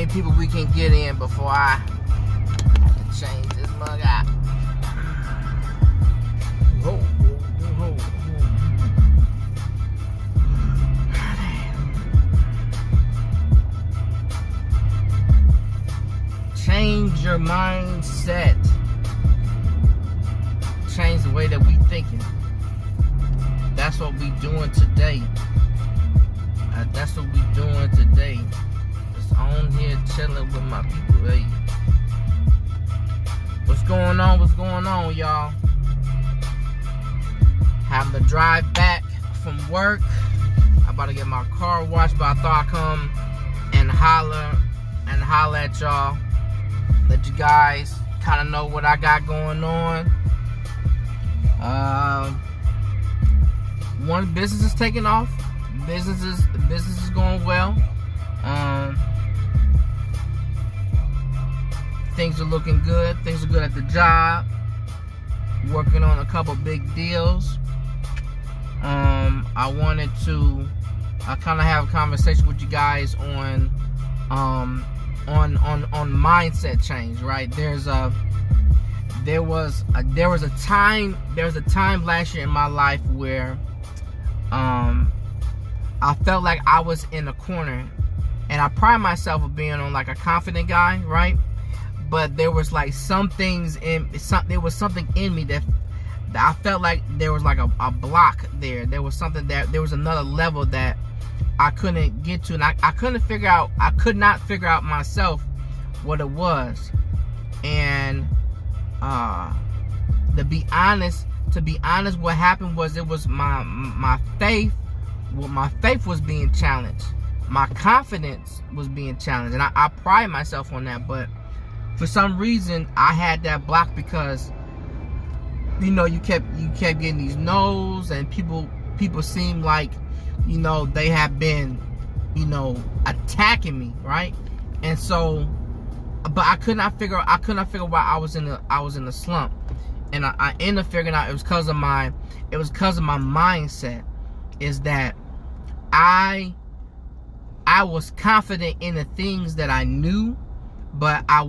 many people we can get in before I have to change this mug out. Whoa. Change your mindset. Change the way that we thinking. That's what we doing today. That's what we doing today. Just on here chilling with my people. Hey, what's going on? What's going on, y'all? Having to drive back from work. I'm about to get my car washed, but I thought I'd come and holler at y'all. Let you guys kind of know what I got going on. One, business is taking off. Business is going well. Things are looking good. Things are good at the job. Working on a couple big deals. I wanted to kind of have a conversation with you guys on mindset change, right? There was a time last year in my life where I felt like I was in a corner, and I pride myself of being on like a confident guy, right? But there was like there was something in me that I felt like there was like a block there. There was another level that I couldn't get to, and I could not figure out myself what it was. And to be honest, what happened was it was my faith. Well, my faith was being challenged. My confidence was being challenged, and I pride myself on that. But for some reason, I had that block because, you know, you kept getting these no's, and people seem like, you know, they have been, you know, attacking me, right? And so, but I could not figure why I was in a slump, and I ended up figuring out it was because of my mindset. Is that I was confident in the things that I knew, but I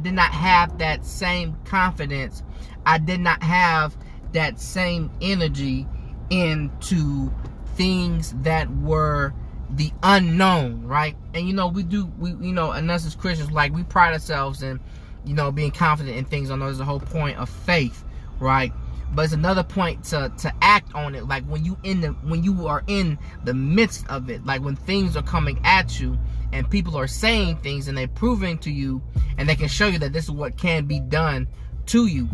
did not have that same confidence. I did not have that same energy into things that were the unknown, right? And you know, we and us as Christians, like, we pride ourselves in, you know, being confident in things. I know there's a whole point of faith, right? But it's another point to act on it. Like when you are in the midst of it, like when things are coming at you and people are saying things and they're proving to you and they can show you that this is what can be done to you.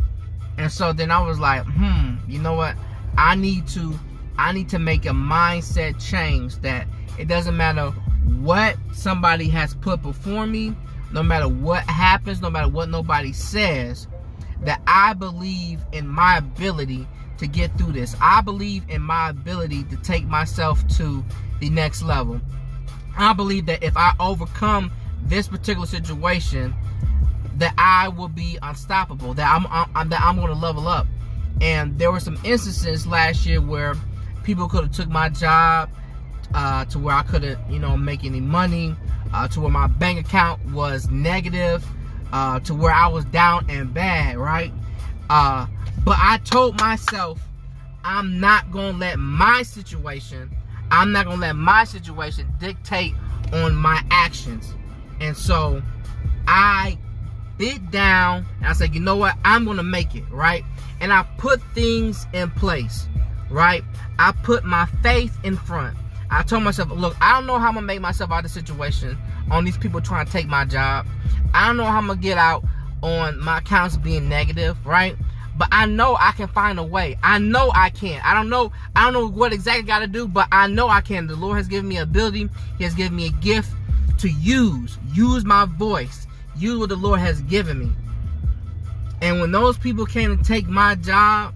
And so then I was like, you know what? I need to make a mindset change that it doesn't matter what somebody has put before me, no matter what happens, no matter what nobody says, that I believe in my ability to get through this. I believe in my ability to take myself to the next level. I believe that if I overcome this particular situation, that I will be unstoppable, that I'm going to level up. And there were some instances last year where people could have took my job, to where I couldn't, you know, make any money, to where my bank account was negative, to where I was down and bad, right? But I told myself, I'm not going to let my situation dictate on my actions. And so I bit down and I said, you know what? I'm going to make it, right? And I put things in place, right? I put my faith in front. I told myself, look, I don't know how I'm going to make myself out of the situation on these people trying to take my job. I don't know how I'm going to get out on my accounts being negative, right? But I know I can find a way. I know I can. I don't know what exactly I got to do, but I know I can. The Lord has given me ability. He has given me a gift to use my voice, use what the Lord has given me. And when those people came to take my job,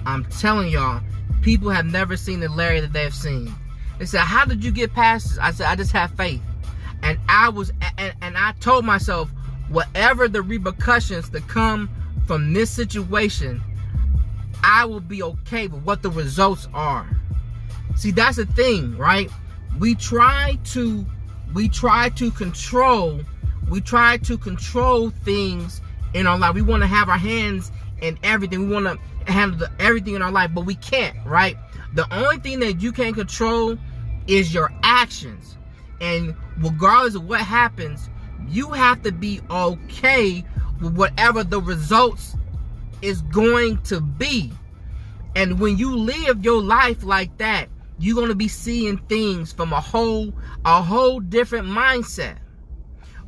I'm telling y'all, people have never seen the Larry that they've seen. They said, how did you get past this? I said, I just have faith. And I told myself, whatever the repercussions that come from this situation, I will be okay with what the results are. See, that's the thing, right? We try to control things in our life. We want to have our hands in everything. We want to handle everything in our life, but we can't, right? The only thing that you can control is your actions. And regardless of what happens, you have to be okay with whatever the results is going to be. And when you live your life like that, you're going to be seeing things from a whole different mindset.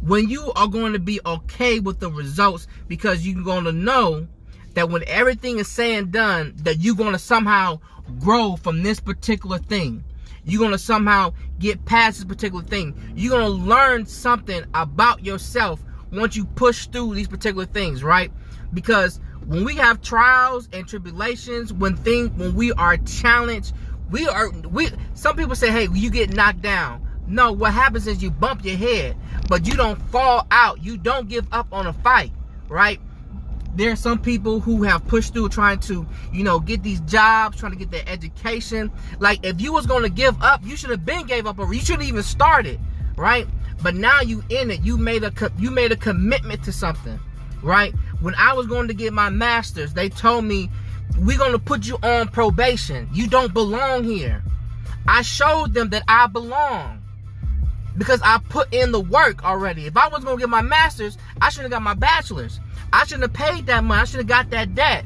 When you are going to be okay with the results, because you're going to know that when everything is said and done, that you're going to somehow grow from this particular thing. You're going to somehow get past this particular thing. You're going to learn something about yourself once you push through these particular things, right? Because when we have trials and tribulations, when we are challenged, some people say, hey, you get knocked down. No, what happens is you bump your head, but you don't fall out. You don't give up on a fight, right? There are some people who have pushed through trying to, get these jobs, trying to get their education. Like, if you was going to give up, you should have been gave up, or you shouldn't even started, right? But now you in it. You made a commitment to something, right? When I was going to get my master's, they told me, we're going to put you on probation. You don't belong here. I showed them that I belong because I put in the work already. If I was going to get my master's, I should have got my bachelor's. I shouldn't have paid that money. I should have got that debt.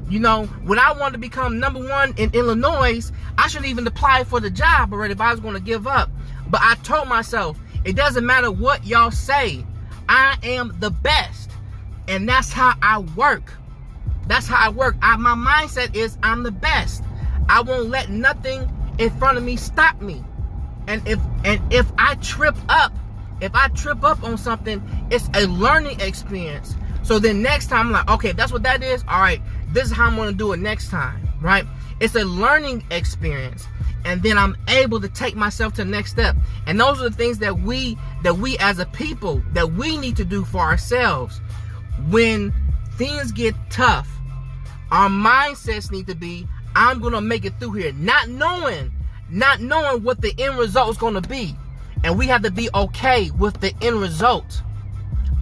When I wanted to become #1 in Illinois, I shouldn't even apply for the job already if I was going to give up. But I told myself, it doesn't matter what y'all say. I am the best. And that's how I work. That's how I work. My mindset is I'm the best. I won't let nothing in front of me stop me. And if I trip up on something, it's a learning experience. So then next time I'm like, okay, if that's what that is, all right, this is how I'm going to do it next time, right? It's a learning experience. And then I'm able to take myself to the next step. And those are the things that we as a people, that we need to do for ourselves. When things get tough, our mindsets need to be, I'm going to make it through here. Not knowing what the end result is going to be. And we have to be okay with the end result.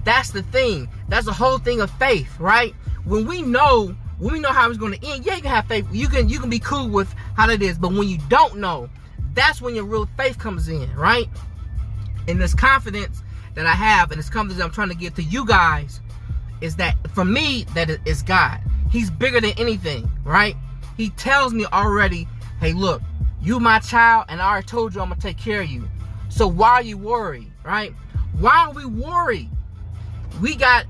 That's the thing. That's the whole thing of faith, right? When we know how it's going to end, yeah, you can have faith. You can be cool with how that is. But when you don't know, that's when your real faith comes in, right? And this confidence that I have, and this confidence that I'm trying to give to you guys, is that for me, that is God. He's bigger than anything, right? He tells me already, hey, look, you my child, and I already told you I'm going to take care of you. So why are you worried, right? Why are we worried? We got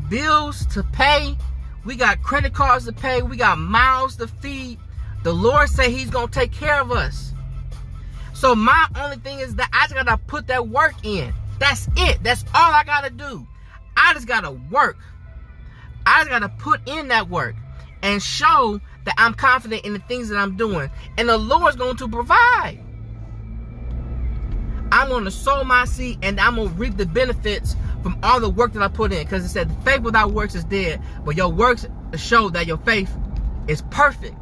bills to pay. We got credit cards to pay. We got mouths to feed. The Lord said He's going to take care of us. So my only thing is that I just got to put that work in. That's it. That's all I got to do. I just got to work. I just got to put in that work and show that I'm confident in the things that I'm doing. And the Lord's going to provide. I'm going to sow my seed, and I'm going to reap the benefits from all the work that I put in. Because it said, faith without works is dead. But your works show that your faith is perfect.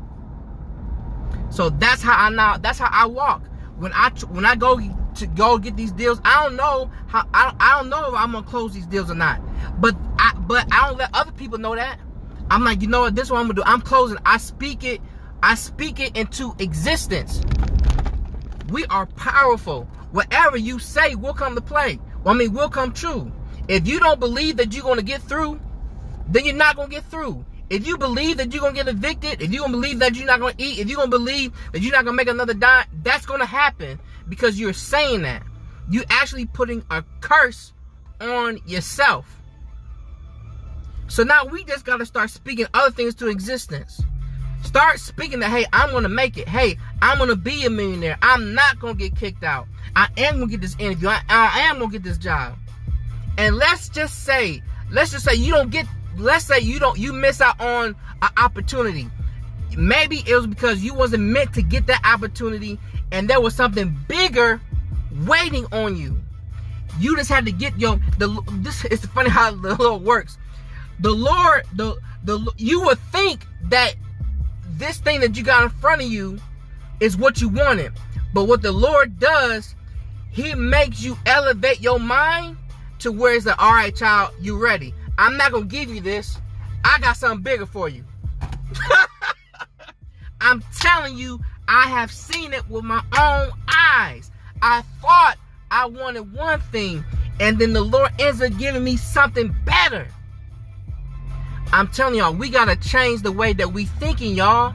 So that's how I walk. When I go get these deals, I don't know if I'm gonna close these deals or not. But I don't let other people know that. I'm like, you know what, this is what I'm gonna do. I'm closing. I speak it into existence. We are powerful. Whatever you say will come to play. Will come true. If you don't believe that you're gonna get through, then you're not gonna get through. If you believe that you're going to get evicted, if you're going to believe that you're not going to eat, if you're going to believe that you're not going to make another dime, that's going to happen because you're saying that. You're actually putting a curse on yourself. So now we just got to start speaking other things to existence. Start speaking that, hey, I'm going to make it. Hey, I'm going to be a millionaire. I'm not going to get kicked out. I am going to get this interview. I am going to get this job. And let's just say you miss out on an opportunity. Maybe it was because you wasn't meant to get that opportunity, and there was something bigger waiting on you. You just had to get this is funny how the Lord works. The Lord, you would think that this thing that you got in front of you is what you wanted. But what the Lord does, he makes you elevate your mind to where it's like, all right, child, you ready. I'm not going to give you this. I got something bigger for you. I'm telling you, I have seen it with my own eyes. I thought I wanted one thing, and then the Lord ends up giving me something better. I'm telling y'all, we got to change the way that we thinking, y'all.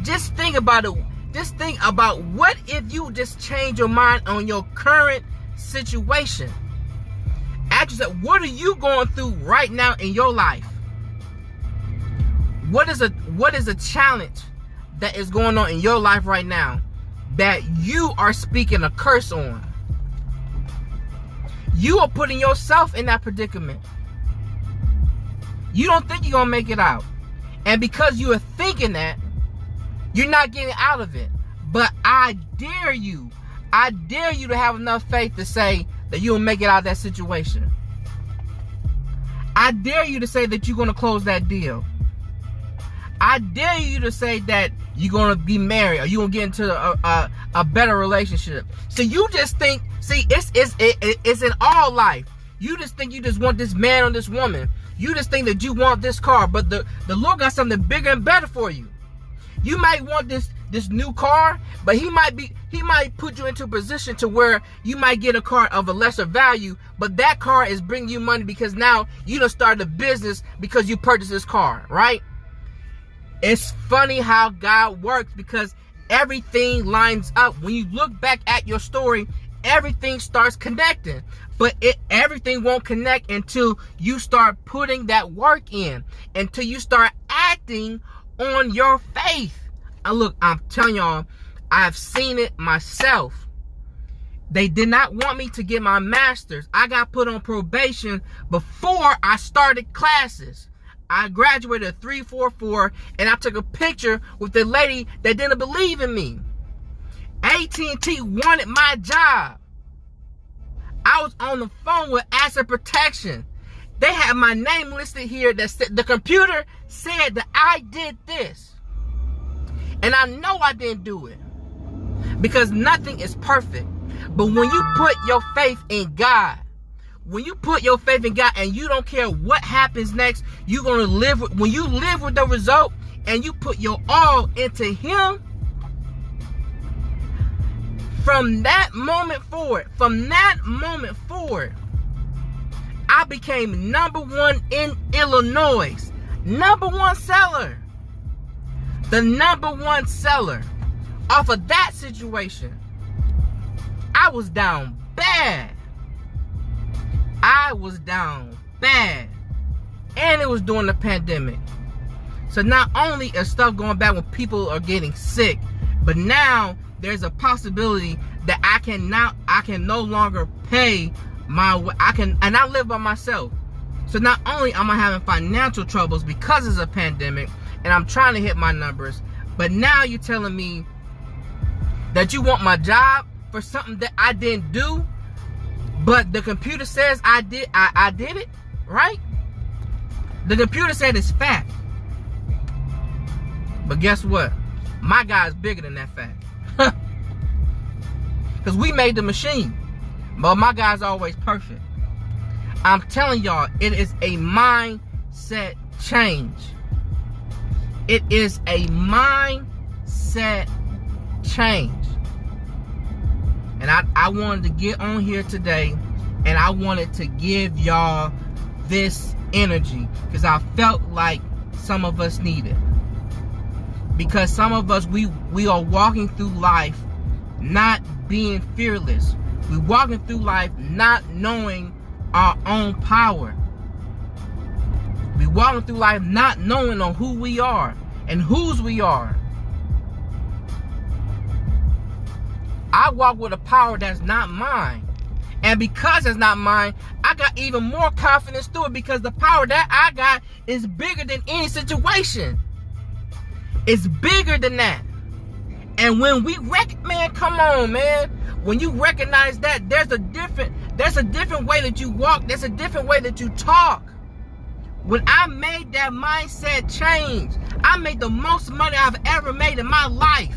Just think about it. Just think about what if you just change your mind on your current situation. Ask yourself, what are you going through right now in your life? What is a challenge that is going on in your life right now that you are speaking a curse on? You are putting yourself in that predicament. You don't think you're going to make it out. And because you are thinking that, you're not getting out of it. But I dare you to have enough faith to say that you'll make it out of that situation. I dare you to say that you're going to close that deal. I dare you to say that you're going to be married or you're going to get into a better relationship. So you just think, see, it's in all life. You just think you just want this man or this woman. You just think that you want this car, but the Lord got something bigger and better for you. You might want this new car, but he might put you into a position to where you might get a car of a lesser value, but that car is bringing you money because now you done started a business because you purchased this car, right? It's funny how God works because everything lines up. When you look back at your story, everything starts connecting. But everything won't connect until you start putting that work in, until you start acting on your faith. Look, I'm telling y'all, I've seen it myself. They did not want me to get my master's. I got put on probation before I started classes. I graduated a 3.44, and I took a picture with the lady that didn't believe in me. AT&T wanted my job. I was on the phone with asset protection. They had my name listed here that said, the computer said that I did this. And I know I didn't do it. Because nothing is perfect. But when you put your faith in God, when you put your faith in God and you don't care what happens next, you're going to live with, when you live with the result and you put your all into Him, from that moment forward, I became #1 in Illinois. #1 seller. The #1 seller. Off of that situation, I was down bad. And it was during the pandemic. So not only is stuff going bad when people are getting sick, but now there's a possibility that I can no longer pay and I live by myself. So not only am I having financial troubles because it's a pandemic and I'm trying to hit my numbers, but now you're telling me that you want my job for something that I didn't do, but the computer says I did it, right? The computer said it's fact. But guess what? My guy's bigger than that fact. Because we made the machine. But my guy's always perfect. I'm telling y'all, it is a mindset change. It is a mindset change. And I wanted to get on here today, and I wanted to give y'all this energy because I felt like some of us need it. Because some of us, we are walking through life not being fearless. We're walking through life not knowing our own power. We're walking through life not knowing on who we are and whose we are. I walk with a power that's not mine. And because it's not mine, I got even more confidence through it because the power that I got is bigger than any situation. It's bigger than that. And when we come on, man. When you recognize that, there's a different way that you walk. There's a different way that you talk. When I made that mindset change, I made the most money I've ever made in my life.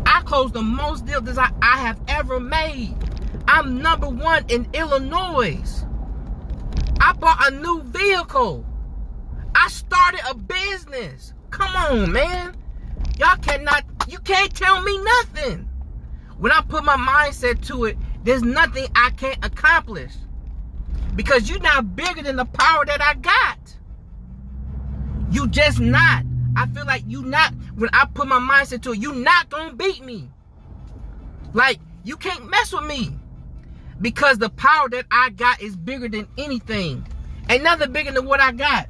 I closed the most deals that I have ever made. I'm number 1 in Illinois. I bought a new vehicle. I started a business. Come on, man. You can't tell me nothing. When I put my mindset to it, there's nothing I can't accomplish. Because you're not bigger than the power that I got. You just not. I feel like you not, when I put my mindset to it, you not gonna beat me. Like, you can't mess with me. Because the power that I got is bigger than anything. Ain't nothing bigger than what I got.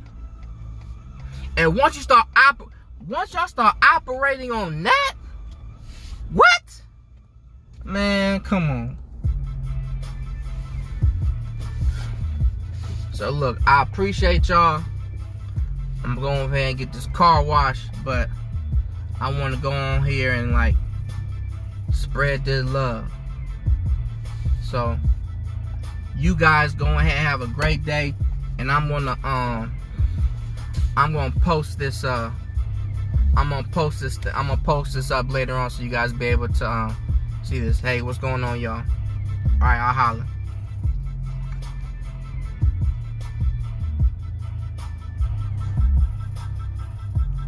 And once y'all start operating on that, what? Man, come on. So look, I appreciate y'all. I'm going to go ahead and get this car washed, but I want to go on here and like spread this love. So you guys go ahead and have a great day, and I'm gonna post this I'm gonna post this up later on so you guys be able to see this. Hey, what's going on, y'all? All right, I'll holler.